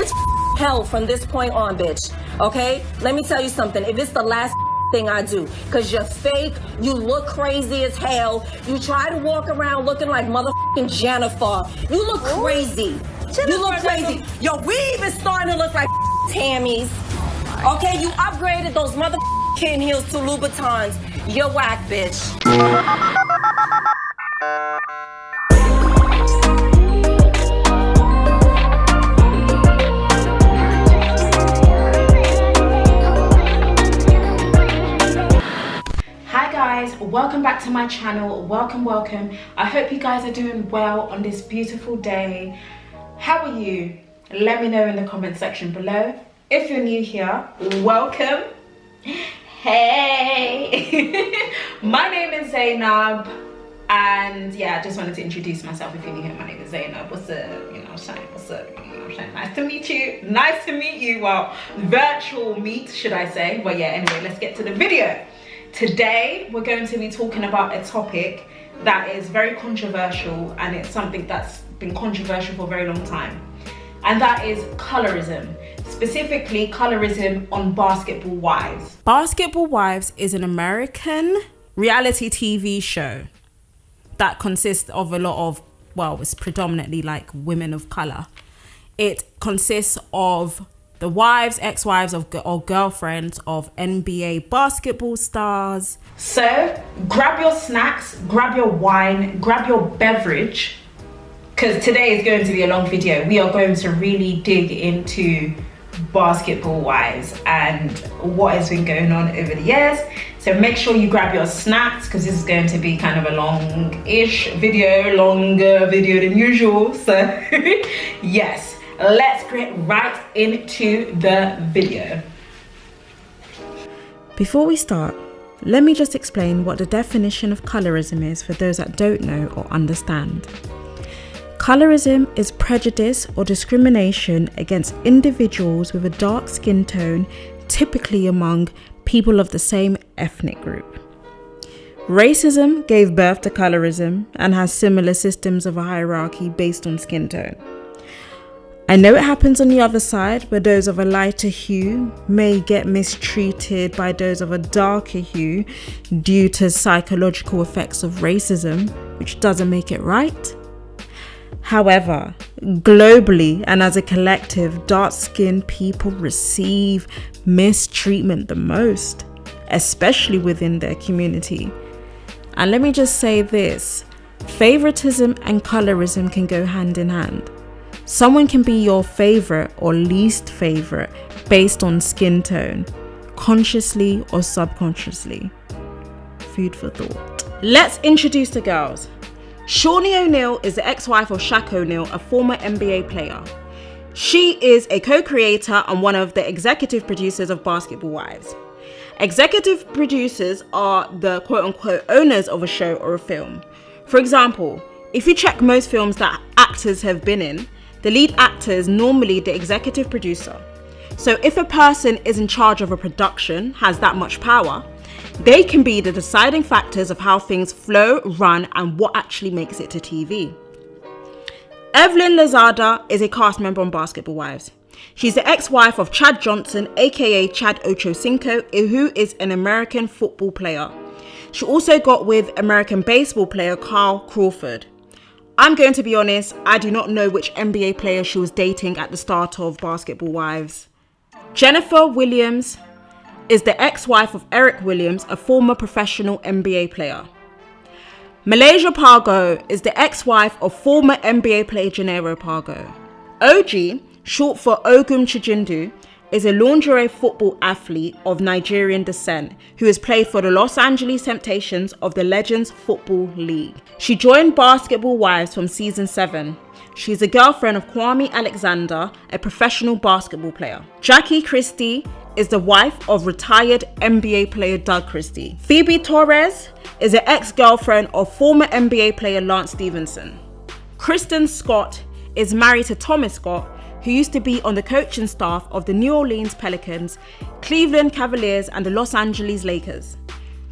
It's hell from this point on, bitch. Okay? Let me tell you something. If it's the last thing I do, because you're fake, you look crazy as hell, you try to walk around looking like motherfucking Jennifer. You look crazy. You look crazy. Your weave is starting to look like Tammy's. Okay? You upgraded those motherfucking kitten heels to Louboutins. You're whack, bitch. Welcome back to my channel. Welcome. I hope you guys are doing well on this beautiful day. How are you? Let me know in the comment section below. If you're new here, welcome. Hey. My name is Zainab, and yeah, I just wanted to introduce myself. If you're new here, my name is Zainab. What's up? You know what I'm saying? What's up? You know what I'm saying? Nice to meet you. Nice to meet you. Well, virtual meet, should I say. But yeah, anyway, let's get to the video. Today, we're going to be talking about a topic that is very controversial, and it's something that's been controversial for a very long time. And that is colorism, specifically colorism on Basketball Wives. Basketball Wives is an American reality TV show that consists of a lot of, well, it's predominantly like women of color. It consists of the wives, ex-wives or girlfriends of NBA basketball stars. So grab your snacks, grab your wine, grab your beverage, because today is going to be a long video. We are going to really dig into Basketball Wives and what has been going on over the years. So make sure you grab your snacks, because this is going to be kind of a long-ish video, longer video than usual. So yes. Let's get right into the video. Before we start, let me just explain what the definition of colorism is for those that don't know or understand. Colorism is prejudice or discrimination against individuals with a dark skin tone, typically among people of the same ethnic group. Racism gave birth to colorism and has similar systems of a hierarchy based on skin tone. I know it happens on the other side, where those of a lighter hue may get mistreated by those of a darker hue due to psychological effects of racism, which doesn't make it right. However, globally and as a collective, dark-skinned people receive mistreatment the most, especially within their community. And let me just say this, favoritism and colorism can go hand in hand. Someone can be your favorite or least favorite based on skin tone, consciously or subconsciously. Food for thought. Let's introduce the girls. Shawnee O'Neal is the ex-wife of Shaq O'Neal, a former NBA player. She is a co-creator and one of the executive producers of Basketball Wives. Executive producers are the quote-unquote owners of a show or a film. For example, if you check most films that actors have been in, the lead actor is normally the executive producer. So if a person is in charge of a production, has that much power, they can be the deciding factors of how things flow, run, and what actually makes it to TV. Evelyn Lozada is a cast member on Basketball Wives. She's the ex-wife of Chad Johnson, aka Chad Ochocinco, who is an American football player. She also got with American baseball player Carl Crawford. I'm going to be honest, I do not know which NBA player she was dating at the start of Basketball Wives. Jennifer Williams is the ex-wife of Eric Williams, a former professional NBA player. Malaysia Pargo is the ex-wife of former NBA player Janero Pargo. OG, short for Ogum Chijindu, is a lingerie football athlete of Nigerian descent who has played for the Los Angeles Temptations of the Legends Football League. She joined Basketball Wives from season 7. She's a girlfriend of Kwame Alexander, a professional basketball player. Jackie Christie is the wife of retired NBA player Doug Christie. Phoebe Torres is an ex-girlfriend of former NBA player Lance Stevenson. Kristen Scott is married to Thomas Scott, who used to be on the coaching staff of the New Orleans Pelicans, Cleveland Cavaliers, and the Los Angeles Lakers.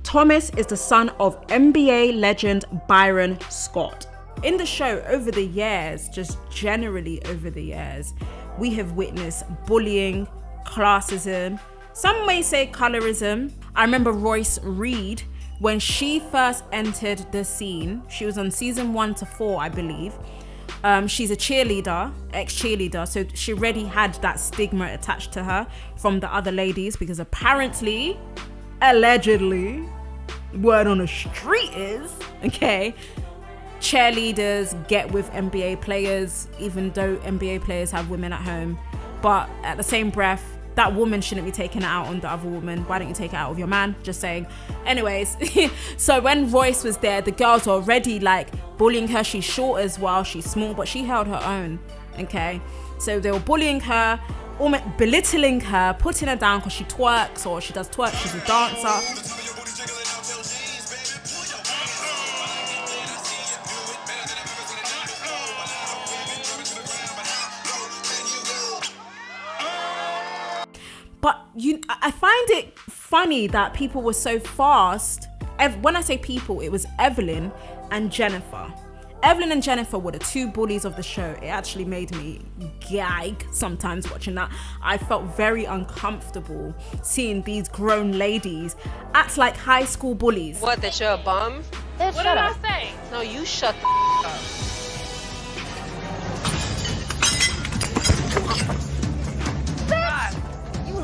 Thomas is the son of NBA legend Byron Scott. In the show, over the years, just generally over the years, we have witnessed bullying, classism, some may say colorism. I remember Royce Reed, when she first entered the scene, she was on season 1 to 4, I believe. She's a cheerleader, ex-cheerleader, so she already had that stigma attached to her from the other ladies, because apparently, allegedly, word on the street is, okay, cheerleaders get with NBA players, even though NBA players have women at home. But at the same breath, that woman shouldn't be taking it out on the other woman. Why don't you take it out of your man? Just saying. Anyways, so when Royce was there, the girls were already like bullying her. She's short as well, she's small, but she held her own, okay? So they were bullying her, belittling her, putting her down because she twerks, or she does twerk, she's a dancer. But I find it funny that people were so fast. When I say people, it was Evelyn and Jennifer. Evelyn and Jennifer were the two bullies of the show. It actually made me gag sometimes watching that. I felt very uncomfortable seeing these grown ladies act like high school bullies. What, that you're a bum? What did I say? No, you shut the up.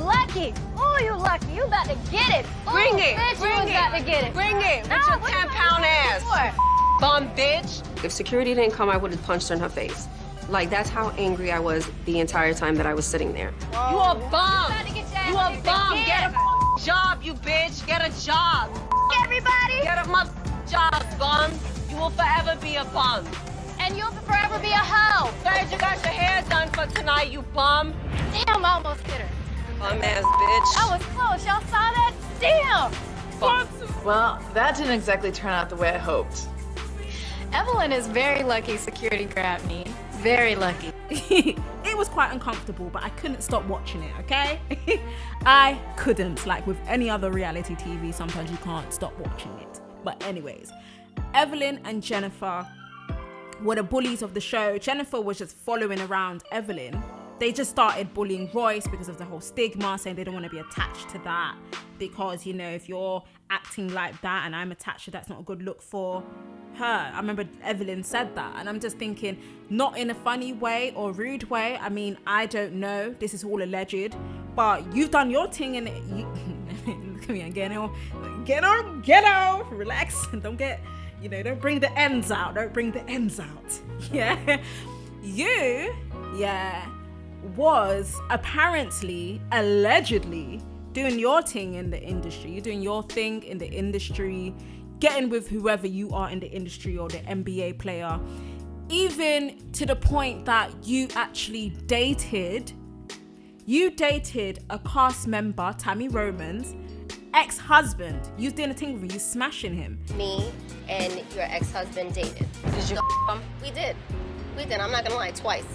Lucky. Oh, you lucky. You about to get it. Bring it. Bitch, Bring you it. about to get it. Bring it. No, With your what 10-pound ass. For? Bum bitch. If security didn't come, I would have punched her in her face. Like, that's how angry I was the entire time that I was sitting there. Whoa. You a bum. You a bum. Get Get a job, you bitch. Get a job. Everybody. Get a mother job, bum. You will forever be a bum. And you'll forever be a hoe. Glad you got your hair done for tonight, you bum. Damn, I almost hit her. Bum ass bitch. I was close. Y'all saw that? Damn. Well, that didn't exactly turn out the way I hoped. Evelyn is very lucky security grabbed me. Very lucky. It was quite uncomfortable, but I couldn't stop watching it, okay? I couldn't. Like with any other reality TV, sometimes you can't stop watching it. But anyways, Evelyn and Jennifer were the bullies of the show. Jennifer was just following around Evelyn. They just started bullying Royce because of the whole stigma, saying they don't want to be attached to that because, you know, if you're acting like that and I'm attached to that's not a good look for her. I remember Evelyn said that, and I'm just thinking, not in a funny way or rude way. I mean, I don't know. This is all alleged, but you've done your thing and look at me again. Get on, relax, and don't get, you know, don't bring the ends out. Don't bring the ends out. Yeah, was apparently, allegedly doing your thing in the industry. You're doing your thing in the industry, getting with whoever you are in the industry or the NBA player, even to the point that you actually dated a cast member, Tammy Roman's ex-husband. You was doing a thing with him, you smashing him. Me and your ex-husband dated. Did you We did. I'm not gonna lie, twice.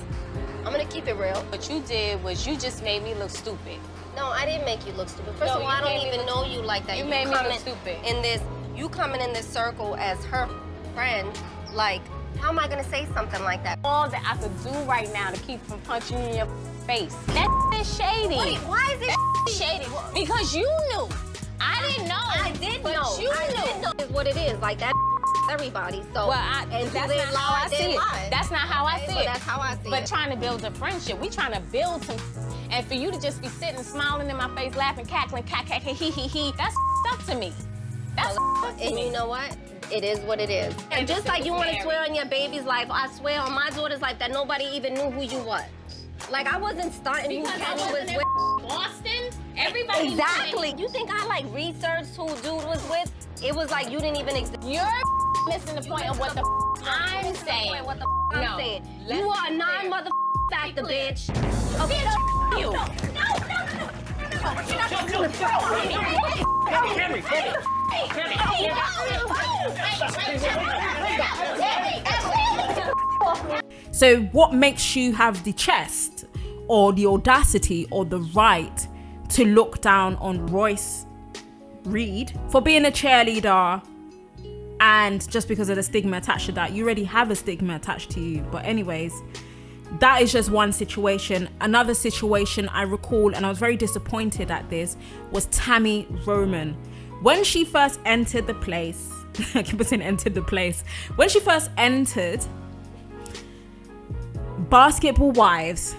I'm gonna keep it real. What you did was you just made me look stupid. No, I didn't make you look stupid. First of all, I don't even know you like that. You made me look stupid. You coming in this circle as her friend, like, how am I gonna say something like that? All that I could do right now to keep from punching you in your face. That is shady. Why is it shady? Because you knew. I didn't know. I did but know. You I knew. did know is what it is. Like that everybody. So well, and that's they not how I see it. lie. That's not how I see so it. That's how I see it. But trying to build a friendship, we trying to build some. And for you to just be sitting, smiling in my face, laughing, cackling, he, that's up to me. That's up to and me. You know what? It is what it is. And just like you want to swear on your baby's life, I swear on my daughter's life that nobody even knew who you was. Like, I wasn't starting because who I Kenny was wasn't with. in Boston. Everybody Exactly. You think I like researched who dude was with? It was like you didn't even exist. You're missing the point of what the I'm saying. What the I'm saying. You are a non-mother factor, bitch. Okay, you. So what makes you have the chest or the audacity or the right to look down on Royce Reed for being a cheerleader? And just because of the stigma attached to that, you already have a stigma attached to you. But anyways, That is just one situation. Another situation I recall, and I was very disappointed at this, was Tami Roman. When she first entered the place, I keep saying entered the place. When she first entered Basketball Wives,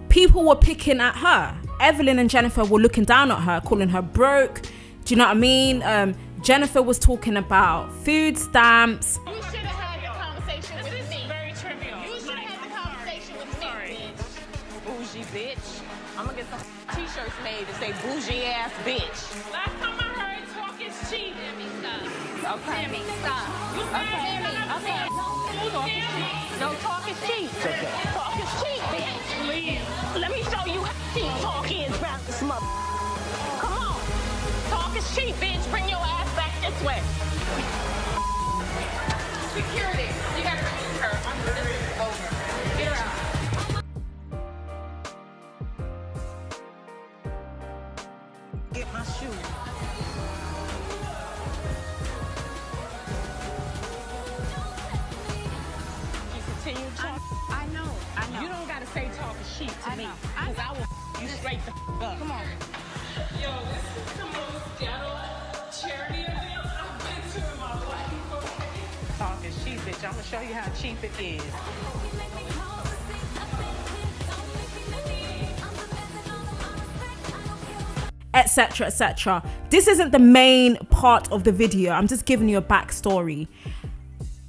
people were picking at her. Evelyn and Jennifer were looking down at her, calling her broke. Do you know what I mean? Jennifer was talking about food stamps. You should have had the conversation with me. This is very trivial. You should have had the conversation with me, bitch. Bougie bitch. I'm gonna get some t-shirts made that say bougie ass bitch. Last time I heard talk is cheap. Tammy, stop. Okay. Tammy, stop. Okay. Okay. Talk is cheap. No, talk is cheap. Talk is cheap, bitch. Please. Let me show you how cheap talk is about this mother. Come on. Talk is cheap, bitch. Bring your ass back this way. Security. You gotta remove her. This is over. Get her out. Get my shoe. You continue talking. I know. You don't gotta say talk is cheap to me. Because I will you straight the up. Come on. Yo, this is the most ghetto charity event I've been to in my life. Talk is cheap, bitch. I'm gonna show you how cheap it is. Etc, etc. This isn't the main part of the video. I'm just giving you a backstory.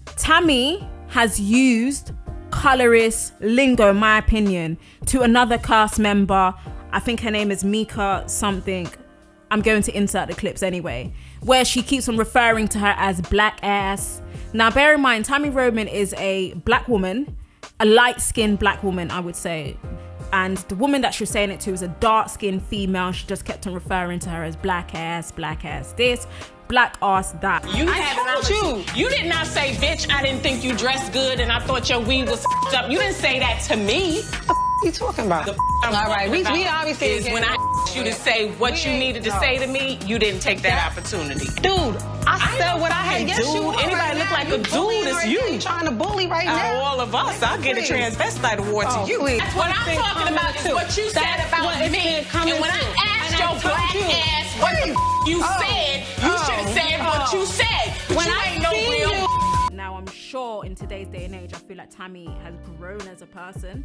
Tami has used colorist lingo, in my opinion, to another cast member. I think her name is Mika something. I'm going to insert the clips anyway, where she keeps on referring to her as black ass. Now, bear in mind, Tami Roman is a black woman, a light-skinned black woman, I would say. And the woman that she was saying it to is a dark-skinned female. She just kept on referring to her as black ass this, black ass that. I told you. You did not say, bitch, I didn't think you dressed good and I thought your weave was up. You didn't say that to me. What are you talking about? All right, we obviously is when I asked you to say what you needed to say to me, you didn't take that opportunity. Dude, I said what I had. Yes, dude. you are. Anybody right look now. like a dude, it's you. You trying to bully right now? All of us. I'll get a transvestite award to you. That's what I'm talking about is what you said about me. And when I asked your black ass what the you said, you should have said what you said. When you ain't no real. Now, I'm sure in today's day and age, I feel like Tami has grown as a person,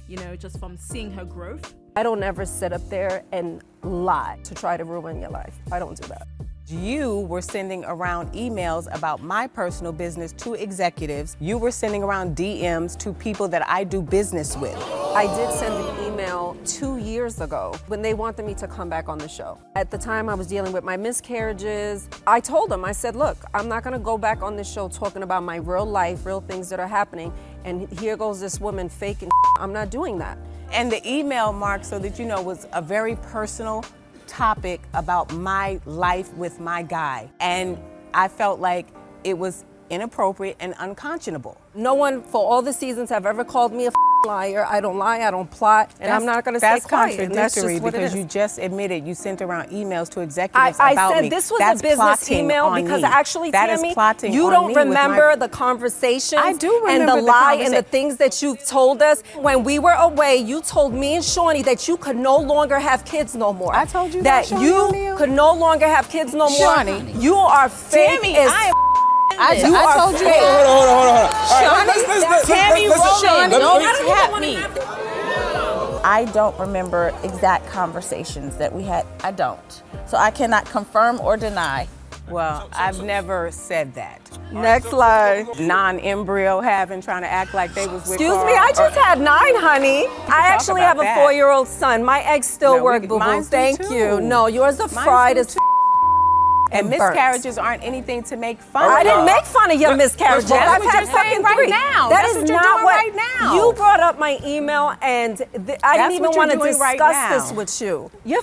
you know, just from seeing her growth. I don't ever sit up there and lie to try to ruin your life. I don't do that. You were sending around emails about my personal business to executives. You were sending around DMs to people that I do business with. I did send an email 2 years ago when they wanted me to come back on the show. At the time I was dealing with my miscarriages. I told them, I said, look, I'm not gonna go back on this show talking about my real life, real things that are happening, and here goes this woman faking. I'm not doing that. And the email, Mark, so that you know, was a very personal topic about my life with my guy. And I felt like it was inappropriate and unconscionable. No one for all the seasons have ever called me a liar. I don't lie, I don't plot, and I'm not going to stay quiet. That's contradictory because you just admitted you sent around emails to executives about me. I said this was a business email because actually, Tammy, you don't remember the conversations I do remember and the lie and the things that you've told us. When we were away, you told me and Shawnee that you could no longer have kids no more. I told you that you could no longer have kids no more. Shawnee, you are fake. Tammy, I told you. Hold on. Tammy Roman, don't tap me. I don't remember exact conversations that we had. I don't. So I cannot confirm or deny. Well, I've never said that. Next lie. Non-embryo having, trying to act like they was with Excuse me, I just had 9, honey. I actually have a 4-year-old son. My eggs still work, boo-boo. Thank you. No, yours are fried as and miscarriages aren't anything to make fun of. I didn't make fun of your miscarriages. That's I've had fucking right 3. now. That That's is what you're not doing what right now. You brought up my email, and I didn't even want to discuss this with you. You're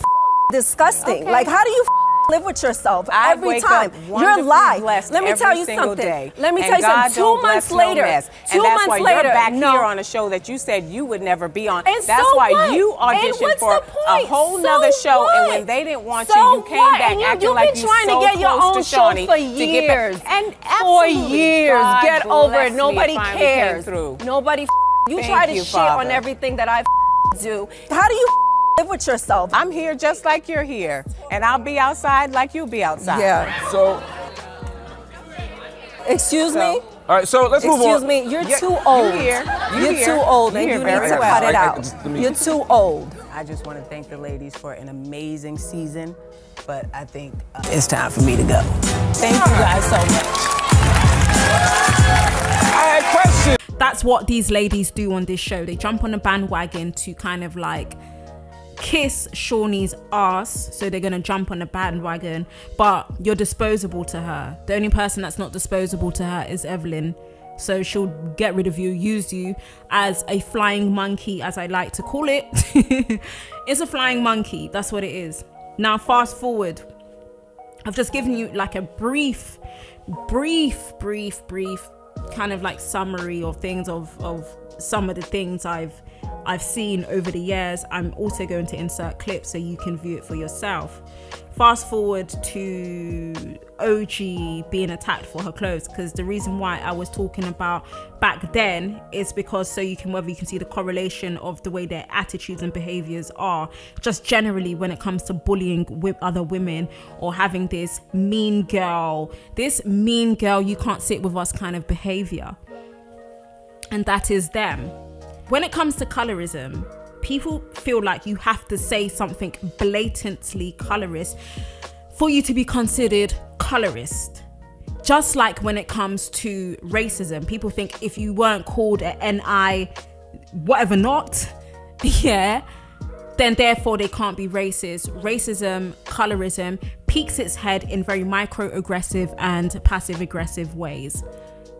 disgusting. Okay. Like, how do you live with yourself every time? You're lying. Let me tell you something. Let me tell you something. 2 months later. 2 months later. You're back here on a show that you said you would never be on. And that's why you auditioned for a whole nother show, and when they didn't want you, you came back acting like you trying to get your own show for years. And for years. Get over it. Nobody cares. Nobody You try to shit on everything that I do. How do you live with yourself? I'm here just like you're here, and I'll be outside like you'll be outside. Yeah. So, Excuse me? all right, so let's move on. Excuse me, you're too old. You're too old, and you need to cut it out. You're too old. I just want to thank the ladies for an amazing season, but I think it's time for me to go. Thank you guys so much. I had questions. That's what these ladies do on this show. They jump on a bandwagon to kind of like kiss Shawnee's ass, so they're gonna jump on the bandwagon, but you're disposable to her. The only person that's not disposable to her is Evelyn, so she'll get rid of you, use you as a flying monkey, as I like to call it. It's a flying monkey, that's what it is. Now fast forward, I've just given you like a brief kind of like summary of things, of some of the things I've seen over the years. I'm also going to insert clips so you can view it for yourself. Fast forward to OG being attacked for her clothes, because the reason why I was talking about back then is because so you can, whether you can see the correlation of the way their attitudes and behaviors are just generally when it comes to bullying with other women, or having this mean girl you can't sit with us kind of behavior, and that is them. When it comes to colorism, people feel like you have to say something blatantly colorist for you to be considered colorist. Just like when it comes to racism, people think if you weren't called an NI whatever not, yeah, then therefore they can't be racist. Racism, colorism peeks its head in very microaggressive and passive aggressive ways.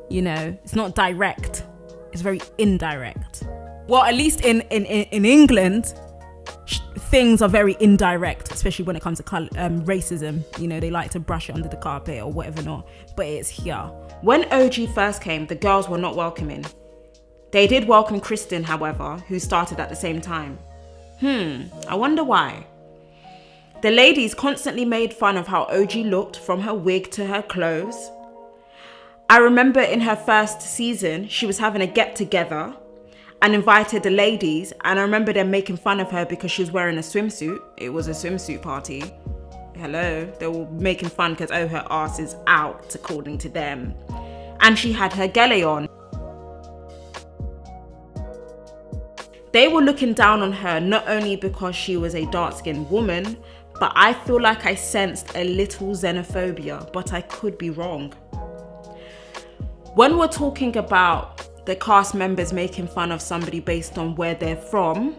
You know, it's not direct, it's very indirect. Well, at least in England, things are very indirect, especially when it comes to racism. You know, they like to brush it under the carpet or whatever not, but it's here. When OG first came, the girls were not welcoming. They did welcome Kristen, however, who started at the same time. I wonder why. The ladies constantly made fun of how OG looked, from her wig to her clothes. I remember in her first season, she was having a get-together and invited the ladies, and I remember them making fun of her because she was wearing a swimsuit. It was a swimsuit party. Hello, they were making fun because, oh, her ass is out, according to them. And she had her gele on. They were looking down on her not only because she was a dark-skinned woman, but I feel like I sensed a little xenophobia, but I could be wrong. When we're talking about the cast members making fun of somebody based on where they're from,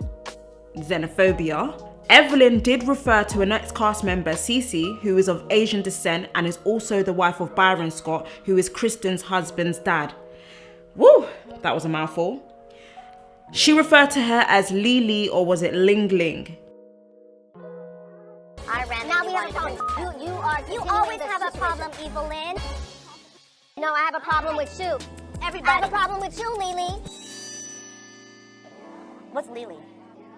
xenophobia, Evelyn did refer to an ex-cast member, Cece, who is of Asian descent and is also the wife of Byron Scott, who is Kristen's husband's dad. Woo, that was a mouthful. She referred to her as Lily, or was it Ling Ling? Now we have a problem. You always have a problem, Evelyn. No, I have a problem with you. Everybody. I have a problem with you, Lily. What's Lily?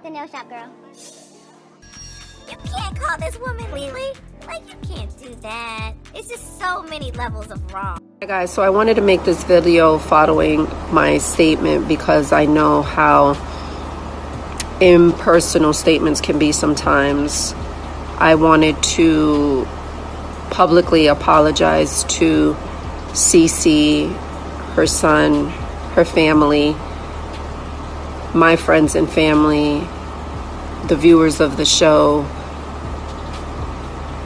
The nail shop girl. You can't call this woman Lily. Like, you can't do that. It's just so many levels of wrong. Hey guys, so I wanted to make this video following my statement because I know how impersonal statements can be sometimes. I wanted to publicly apologize to Cece, her son, her family, my friends and family, the viewers of the show,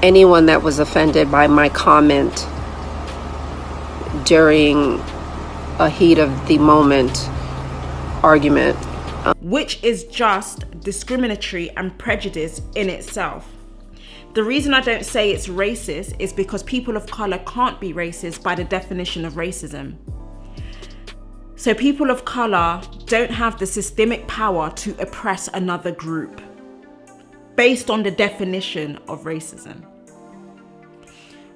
anyone that was offended by my comment during a heat of the moment argument. Which is just discriminatory and prejudice in itself. The reason I don't say it's racist is because people of color can't be racist by the definition of racism. So people of color don't have the systemic power to oppress another group based on the definition of racism.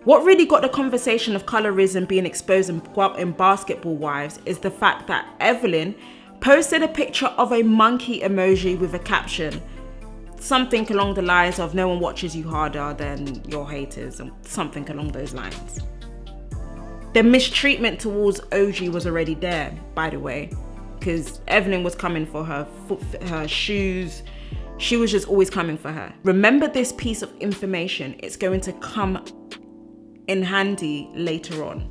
What really got the conversation of colorism being exposed in Basketball Wives is the fact that Evelyn posted a picture of a monkey emoji with a caption, something along the lines of "No one watches you harder than your haters," and something along those lines. The mistreatment towards OG was already there, by the way. because Evelyn was coming for her shoes. She was just always coming for her. Remember this piece of information. It's going to come in handy later on.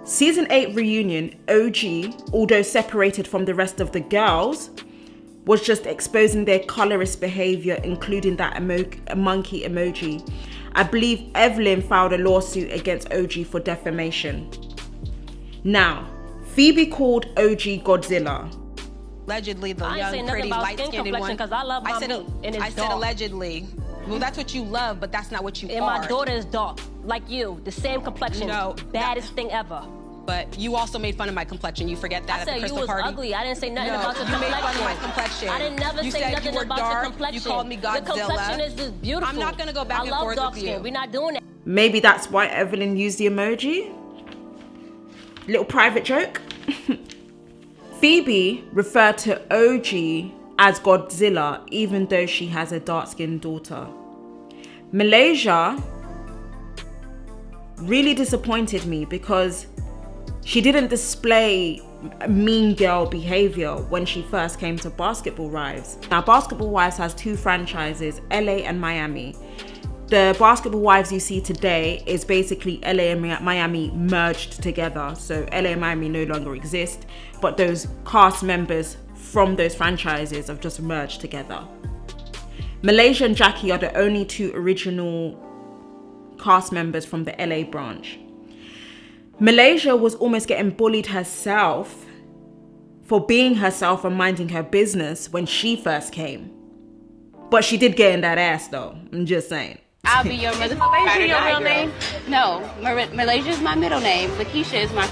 Season 8 reunion, OG, although separated from the rest of the girls, was just exposing their colorist behavior, including that monkey emoji. I believe Evelyn filed a lawsuit against OG for defamation. Now, Phoebe called OG Godzilla. Allegedly, the I ain't say young, nothing pretty, about light-skinned one. because I love Mami, and it's I said dark. allegedly. Well, that's what you love, but that's not what you And are. my daughter is dark, like you, the same complexion. No, baddest thing ever. But you also made fun of my complexion. You forget that I at the said crystal you was party. ugly. I didn't say nothing No, about your you complexion. made fun of my complexion. I didn't never You say said nothing you were about dark. your complexion. You called me Godzilla. Your complexion is just beautiful. I'm not gonna go back I and love forth dark with skin. you. We're not doing that. Maybe that's why Evelyn used the emoji. Little private joke. Phoebe referred to OG as Godzilla, even though she has a dark-skinned daughter. Malaysia really disappointed me because she didn't display mean girl behavior when she first came to Basketball Wives. Now, Basketball Wives has 2 franchises, LA and Miami. The Basketball Wives you see today is basically LA and Miami merged together. So LA and Miami no longer exist, but those cast members from those franchises have just merged together. Malaysia and Jackie are the only 2 original cast members from the LA branch. Malaysia was almost getting bullied herself for being herself and minding her business when she first came. But she did get in that ass though, I'm just saying. I'll be your mother. Malaysia your real name? No, Malaysia is my middle name. Lakeisha is my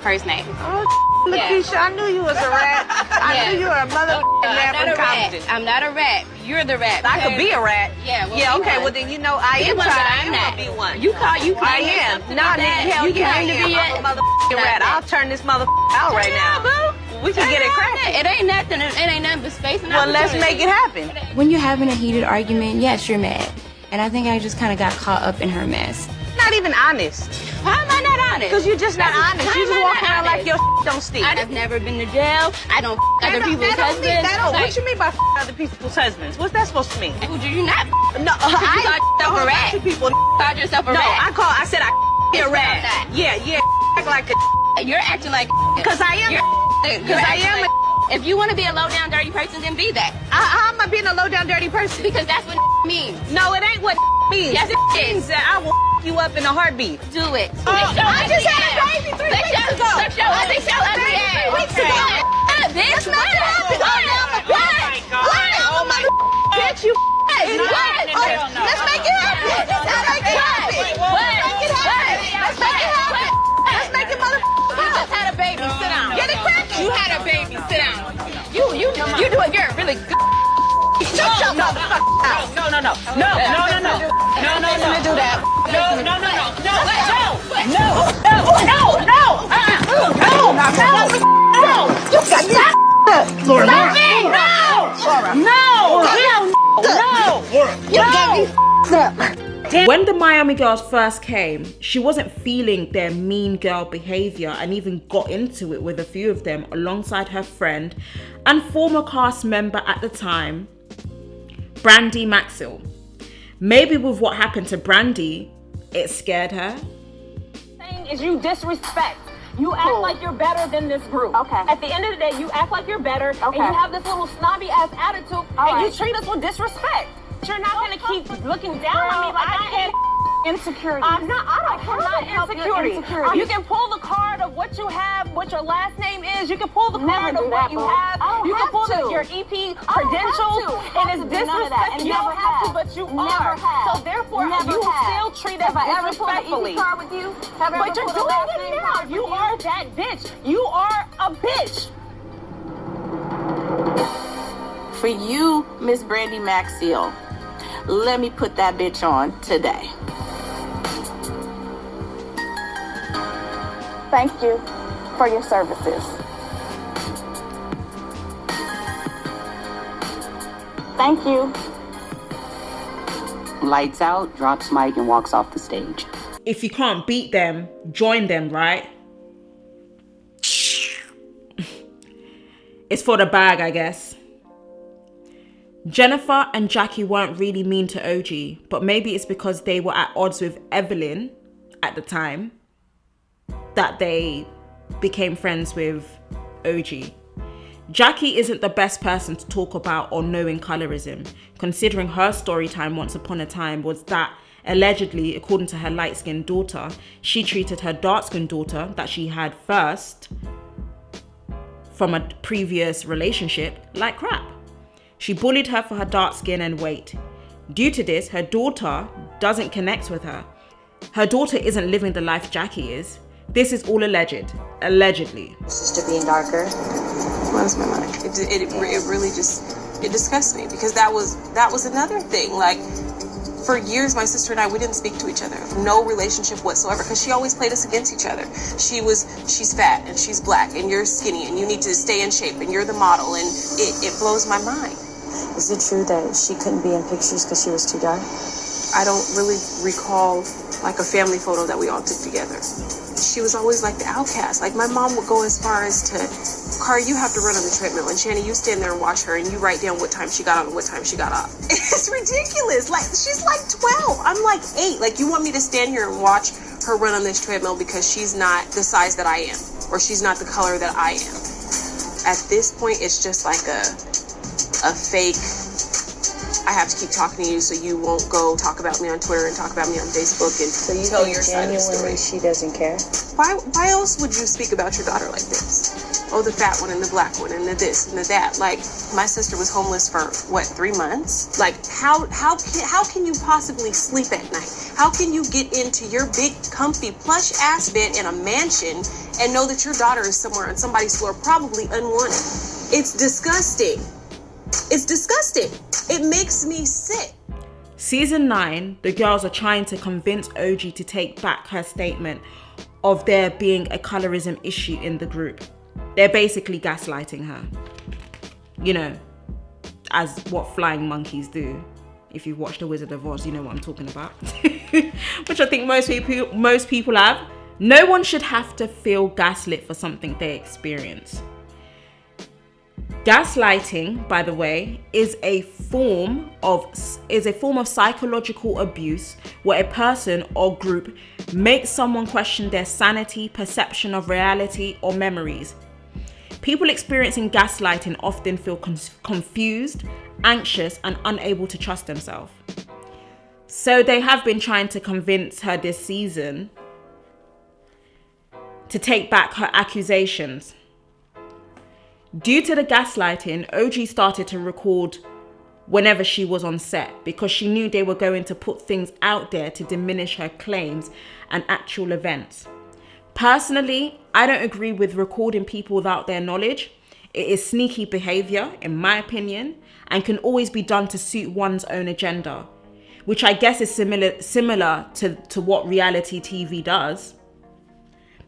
first name. Oh, Lakeisha, I knew you was a rat. I knew you were a mother man from Compton. I'm not a rat. You're the rat. I could be a rat. Yeah. Well, yeah. Okay. Well, then you know I am trying to be one. You claim I am. Nah, nigga, hell yeah, I am. I'm a motherfucking rat. I'll turn this motherfucker out right now. We can get it cracking. It ain't nothing. It ain't nothing but space and Well, let's make it happen. When you're having a heated argument, yes, you're mad. And I think I just kind of got caught up in her mess. Not even honest. How am I not honest? Because you're just not honest. You just walk around like your don't stink. I've never been to jail. I don't other people's husbands. What you mean by other people's husbands? What's that supposed to mean? Who do you not? No, I called yourself a rat. People called yourself a rat. No, I said I a rat. Yeah, act like a. You're acting like. Because I am. Because I am. If you want to be a low down dirty person, then be that. How am I being a low down dirty person? Because that's what means. No, it ain't what means. Yes, it means that I will you up in a heartbeat. Do it. I just had a baby 3 weeks ago. Let's show ugly ass. 3 weeks ago. Bitch, what happened? Oh my bitch, you. Let's make it happen. Let's make it happen. Let's make it happen. You just had a baby. Sit down. Get it cracking. You had a baby. Sit down. You doing. You're really good. Shut your motherfucker mouth. No. Let me do that. When the Miami girls first came, she wasn't feeling their mean girl behavior and even got into it with a few of them alongside her friend and former cast member at the time, Brandi Maxill. Maybe with what happened to Brandi, it scared her. Thing is you disrespect. You act like you're better than this group. Okay. At the end of the day, you act like you're better, and you have this little snobby ass attitude, and you treat us with disrespect. You're not gonna keep looking down on me like I can't. Insecurity. I don't have insecurity. You can pull the card of what you have, what your last name is. You can pull the card of what you have. You can pull your EP credentials, and it's disrespectful. You don't have to, but you are. So therefore, you still treat us disrespectfully. But you're doing it now. You are that bitch. You are a bitch. For you, Miss Brandi Maxill, let me put that bitch on today. Thank you for your services. Thank you. Lights out, drops mic, and walks off the stage. If you can't beat them, join them, right? It's for the bag, I guess. Jennifer and Jackie weren't really mean to OG, but maybe it's because they were at odds with Evelyn at the time that they became friends with OG. Jackie isn't the best person to talk about or knowing colorism, considering her story time once upon a time was that allegedly, according to her light-skinned daughter, she treated her dark-skinned daughter that she had first from a previous relationship like crap. She bullied her for her dark skin and weight. Due to this, her daughter doesn't connect with her. Her daughter isn't living the life Jackie is. This is all alleged. Allegedly. Sister being darker. Blows my mind. It really just, it disgusts me, because that was another thing. Like, for years, my sister and I, we didn't speak to each other. No relationship whatsoever, because she always played us against each other. She's fat and she's black and you're skinny and you need to stay in shape and you're the model, and it blows my mind. Is it true that she couldn't be in pictures because she was too dark? I don't really recall like a family photo that we all took together. She was always like the outcast. Like, my mom would go as far as to, Kari, you have to run on the treadmill, and Shannon, you stand there and watch her, and you write down what time she got on and what time she got off. It's ridiculous. Like, she's like 12. I'm like 8. Like, you want me to stand here and watch her run on this treadmill because she's not the size that I am, or she's not the color that I am. At this point, it's just like a fake, I have to keep talking to you so you won't go talk about me on Twitter and talk about me on Facebook and So you tell think your side of the story. she doesn't care? Why else would you speak about your daughter like this? Oh, the fat one and the black one and the this and the that. Like, my sister was homeless for what, 3 months? Like, how can you possibly sleep at night? How can you get into your big, comfy, plush ass bed in a mansion and know that your daughter is somewhere on somebody's floor, probably unwanted? It's disgusting. It's disgusting. It makes me sick. Season 9, the girls are trying to convince OG to take back her statement of there being a colorism issue in the group. They're basically gaslighting her. You know, as what flying monkeys do. If you've watched The Wizard of Oz, you know what I'm talking about. Which I think most people have. No one should have to feel gaslit for something they experience. Gaslighting, by the way, is a form of psychological abuse where a person or group makes someone question their sanity, perception of reality, or memories. People experiencing gaslighting often feel confused, anxious, and unable to trust themselves. So they have been trying to convince her this season to take back her accusations. Due to the gaslighting, OG started to record whenever she was on set because she knew they were going to put things out there to diminish her claims and actual events. Personally, I don't agree with recording people without their knowledge. It is sneaky behavior, in my opinion, and can always be done to suit one's own agenda, which I guess is similar to what reality TV does.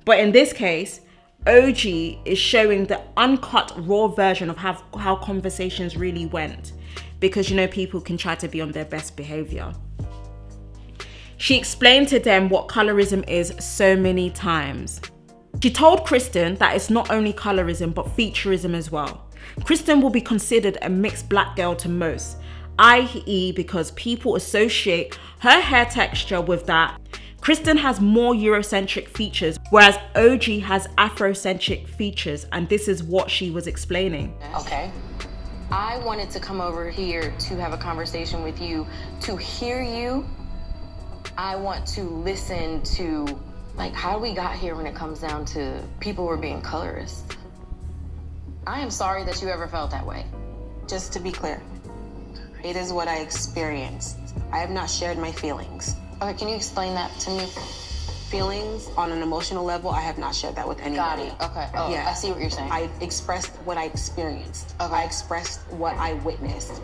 But in this case, OG is showing the uncut, raw version of how conversations really went, because, you know, people can try to be on their best behavior. She explained to them what colorism is so many times. She told Kristen that it's not only colorism but featureism as well. Kristen will be considered a mixed black girl to most, i.e. because people associate her hair texture with that. Kristen has more Eurocentric features, whereas OG has Afrocentric features, and this is what she was explaining. Okay. I wanted to come over here to have a conversation with you, to hear you. I want to listen to, like, how we got here when it comes down to people were being colorist. I am sorry that you ever felt that way. Just to be clear, it is what I experienced. I have not shared my feelings. Okay, can you explain that to me? Feelings on an emotional level, I have not shared that with anybody. Got it. Okay. Oh, yeah. I see what you're saying. I expressed what I experienced. Okay. I expressed what I witnessed.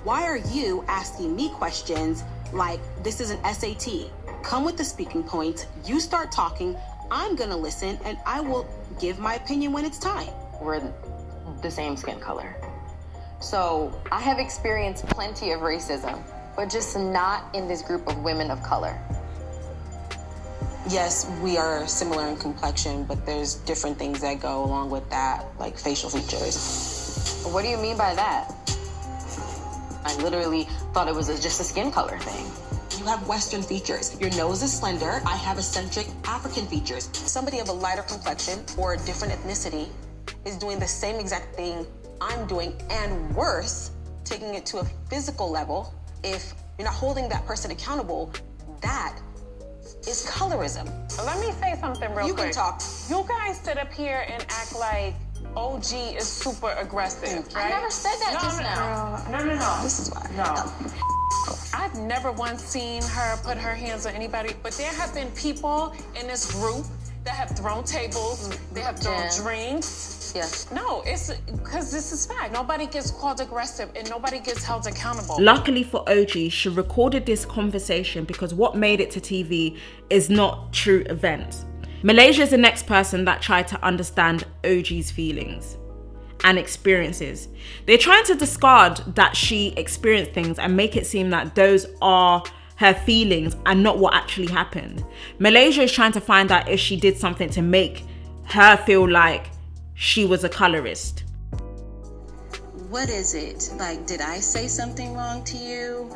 Why are you asking me questions like this is an SAT? Come with the speaking points. You start talking. I'm gonna listen, and I will give my opinion when it's time. We're the same skin color. So I have experienced plenty of racism, but just not in this group of women of color. Yes, we are similar in complexion, but there's different things that go along with that, like facial features. What do you mean by that? I literally thought it was just a skin color thing. You have Western features. Your nose is slender. I have eccentric African features. Somebody of a lighter complexion or a different ethnicity is doing the same exact thing I'm doing and worse, taking it to a physical level. If you're not holding that person accountable, that is colorism. Let me say something real quick. You can talk. You guys sit up here and act like OG is super aggressive, right? I never said that just now. No. This is why. No. I've never once seen her put her hands on anybody, but there have been people in this group that have thrown tables, they have thrown drinks. Yes. No, it's because this is fact. Nobody gets called aggressive and nobody gets held accountable. Luckily for OG, she recorded this conversation because what made it to TV is not true events. Malaysia is the next person that tried to understand OG's feelings and experiences. They're trying to discard that she experienced things and make it seem that those are her feelings and not what actually happened. Malaysia is trying to find out if she did something to make her feel like she was a colorist. What is it? Like, did I say something wrong to you?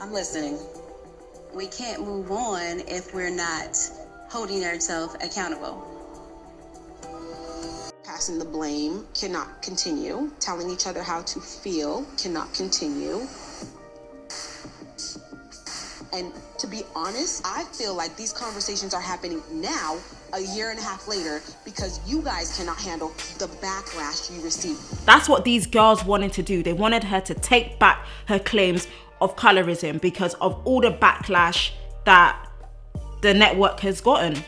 I'm listening. We can't move on if we're not holding ourselves accountable. Passing the blame cannot continue. Telling each other how to feel cannot continue. And to be honest, I feel like these conversations are happening now, a year and a half later, because you guys cannot handle the backlash you received. That's what these girls wanted to do. They wanted her to take back her claims of colorism because of all the backlash that the network has gotten.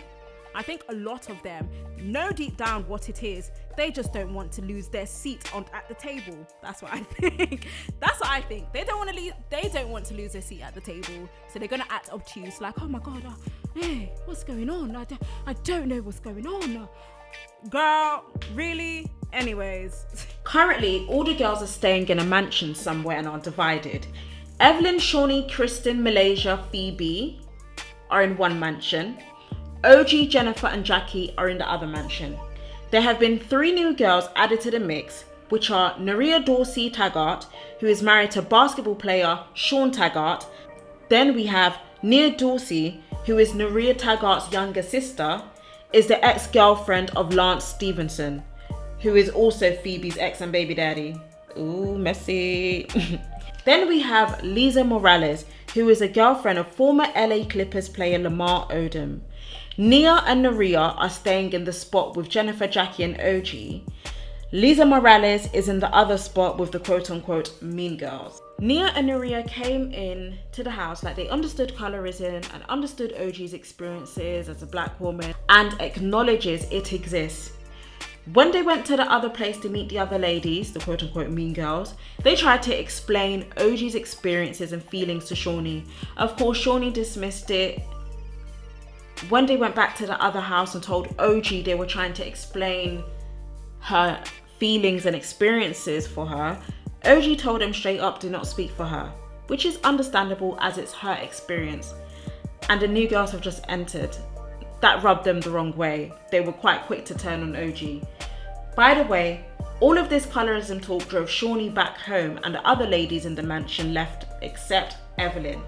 I think a lot of them know deep down what it is. They just don't want to lose their seat at the table. That's what I think. That's what I think. They don't want to lose their seat at the table. So they're gonna act obtuse, like, oh my god, hey, what's going on? I don't know what's going on. Girl, really? Anyways. Currently, all the girls are staying in a mansion somewhere and are divided. Evelyn, Shawnee, Kristen, Malaysia, Phoebe are in one mansion. OG, Jennifer and Jackie are in the other mansion. There have been 3 new girls added to the mix, which are Naria Dorsey Taggart, who is married to basketball player Sean Taggart. Then we have Nia Dorsey, who is Naria Taggart's younger sister, is the ex-girlfriend of Lance Stevenson, who is also Phoebe's ex and baby daddy. Ooh, messy. Then we have Lisa Morales, who is a girlfriend of former LA Clippers player Lamar Odom. Nia and Naria are staying in the spot with Jennifer, Jackie and OG. Lisa Morales is in the other spot with the quote-unquote mean girls. Nia and Naria came in to the house like they understood colorism and understood OG's experiences as a black woman and acknowledges it exists. When they went to the other place to meet the other ladies, the quote-unquote mean girls, they tried to explain OG's experiences and feelings to Shawnee. Of course, Shawnee dismissed it. When they went back to the other house and told OG they were trying to explain her feelings and experiences for her, OG told them straight up, do not speak for her, which is understandable as it's her experience. And the new girls have just entered. That rubbed them the wrong way. They were quite quick to turn on OG. By the way, all of this colorism talk drove Shawnee back home and the other ladies in the mansion left except Evelyn.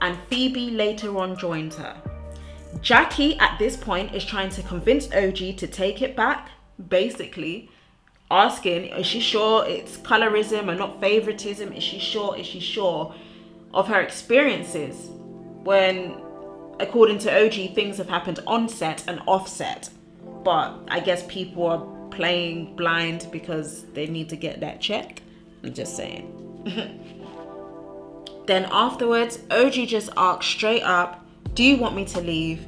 And Phoebe later on joined her. Jackie at this point is trying to convince OG to take it back, basically asking, is she sure it's colorism and not favoritism? Is she sure of her experiences? When, according to OG, things have happened on set and off set. But I guess people are playing blind because they need to get that check. I'm just saying. Then afterwards, OG just asks straight up, do you want me to leave?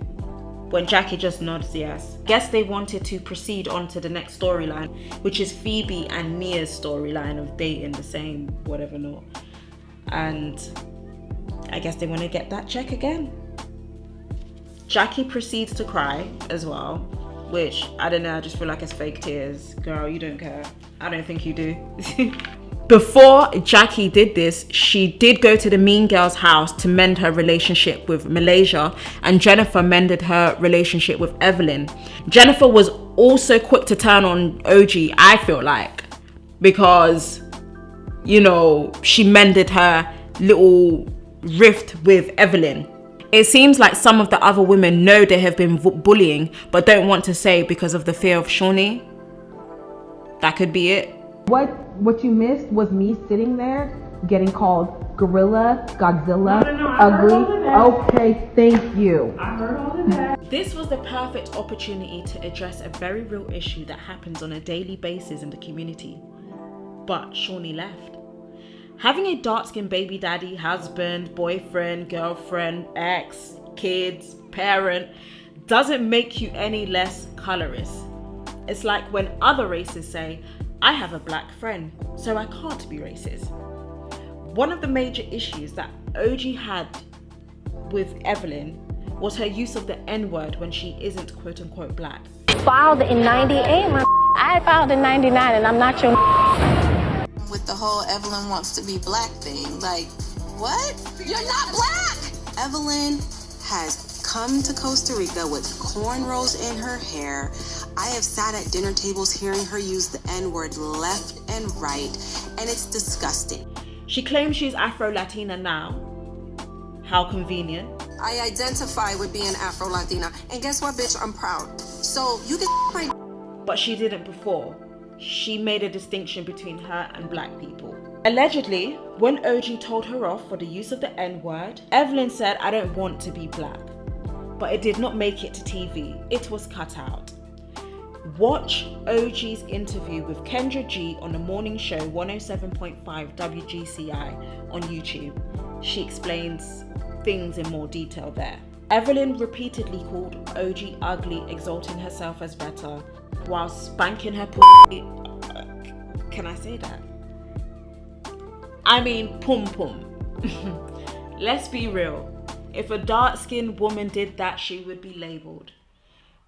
When Jackie just nods yes. Guess they wanted to proceed on to the next storyline, which is Phoebe and Nia's storyline of dating the same whatever not. And I guess they want to get that check again. Jackie proceeds to cry as well, which I don't know, I just feel like it's fake tears. Girl, you don't care. I don't think you do. Before Jackie did this, she did go to the Mean Girl's house to mend her relationship with Malaysia, and Jennifer mended her relationship with Evelyn. Jennifer was also quick to turn on OG, I feel like, because, you know, she mended her little rift with Evelyn. It seems like some of the other women know they have been bullying, but don't want to say because of the fear of Shawnee. That could be it. What you missed was me sitting there getting called gorilla, Godzilla, ugly. Okay, thank you. I heard all of that. This was the perfect opportunity to address a very real issue that happens on a daily basis in the community. But Shawnee left. Having a dark-skinned baby daddy, husband, boyfriend, girlfriend, ex, kids, parent doesn't make you any less colorist. It's like when other races say, I have a black friend, so I can't be racist. One of the major issues that OG had with Evelyn was her use of the N-word when she isn't quote-unquote black. Filed in 98, I filed in 99, and I'm not your with the whole Evelyn wants to be black thing. Like, what? You're not black! Evelyn has come to Costa Rica with cornrows in her hair. I have sat at dinner tables hearing her use the N-word left and right, and it's disgusting. She claims she's Afro-Latina now. How convenient. I identify with being Afro-Latina, and guess what, bitch? I'm proud. So you can my... But she didn't before. She made a distinction between her and black people. Allegedly, when OG told her off for the use of the N-word, Evelyn said, I don't want to be black. But it did not make it to TV. It was cut out. Watch OG's interview with Kendra G on the morning show 107.5 WGCI on YouTube. She explains things in more detail there. Evelyn repeatedly called OG ugly, exalting herself as better, while spanking her pussy. Can I say that? I mean, pum pum. Let's be real. If a dark-skinned woman did that, she would be labeled.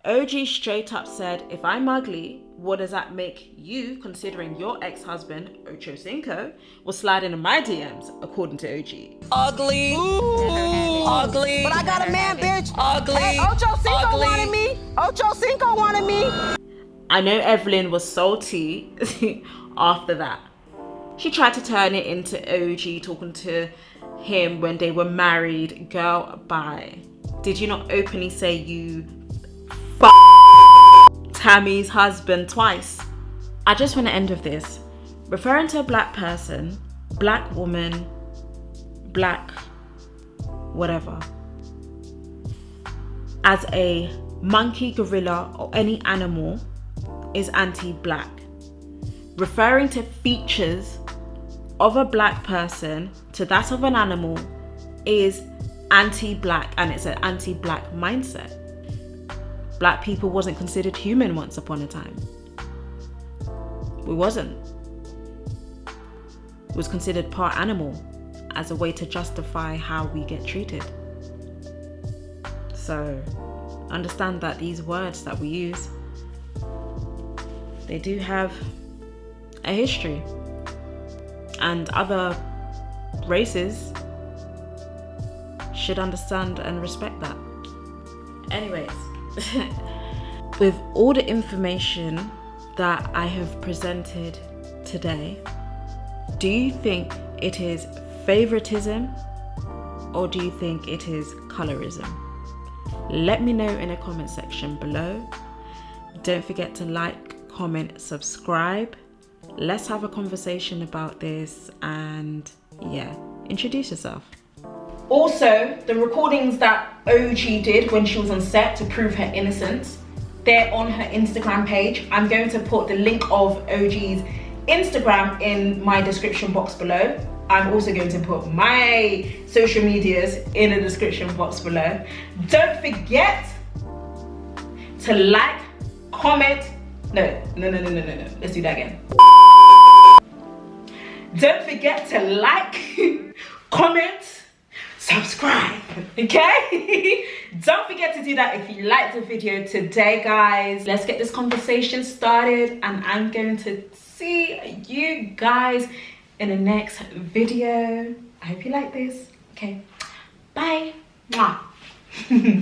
OG straight up said, if I'm ugly, what does that make you, considering your ex-husband, Ocho Cinco, was sliding in my DMs, according to OG. Ugly. Ooh. Ugly. But I got a man, bitch. Ugly. Hey, Ocho Cinco wanted me. Ocho Cinco wanted me. I know Evelyn was salty after that. She tried to turn it into OG talking to him when they were married. Girl, bye. Did you not openly say you Tammy's husband twice? I just want to end with this. Referring to a black person, black woman, black whatever, as a monkey, gorilla, or any animal is anti-black. Referring to features of a black person to that of an animal is anti-black, and it's an anti-black mindset. Black people wasn't considered human once upon a time. We wasn't. It was considered part animal as a way to justify how we get treated. So understand that these words that we use, they do have a history, and other races should understand and respect that. Anyways, with all the information that I have presented today, do you think it is favoritism or do you think it is colorism? Let me know in the comment section below. Don't forget to like, comment, subscribe. Let's have a conversation about this, and yeah, introduce yourself. Also, the recordings that OG did when she was on set to prove her innocence, they're on her Instagram page. I'm going to put the link of OG's Instagram in my description box below. I'm also going to put my social medias in the description box below. Don't forget to like, comment. No. Let's do that again. Don't forget to like, comment, subscribe, okay? Don't forget to do that if you liked the video today, guys. Let's get this conversation started, and I'm going to see you guys in the next video. I hope you like this. Okay, bye. Mwah.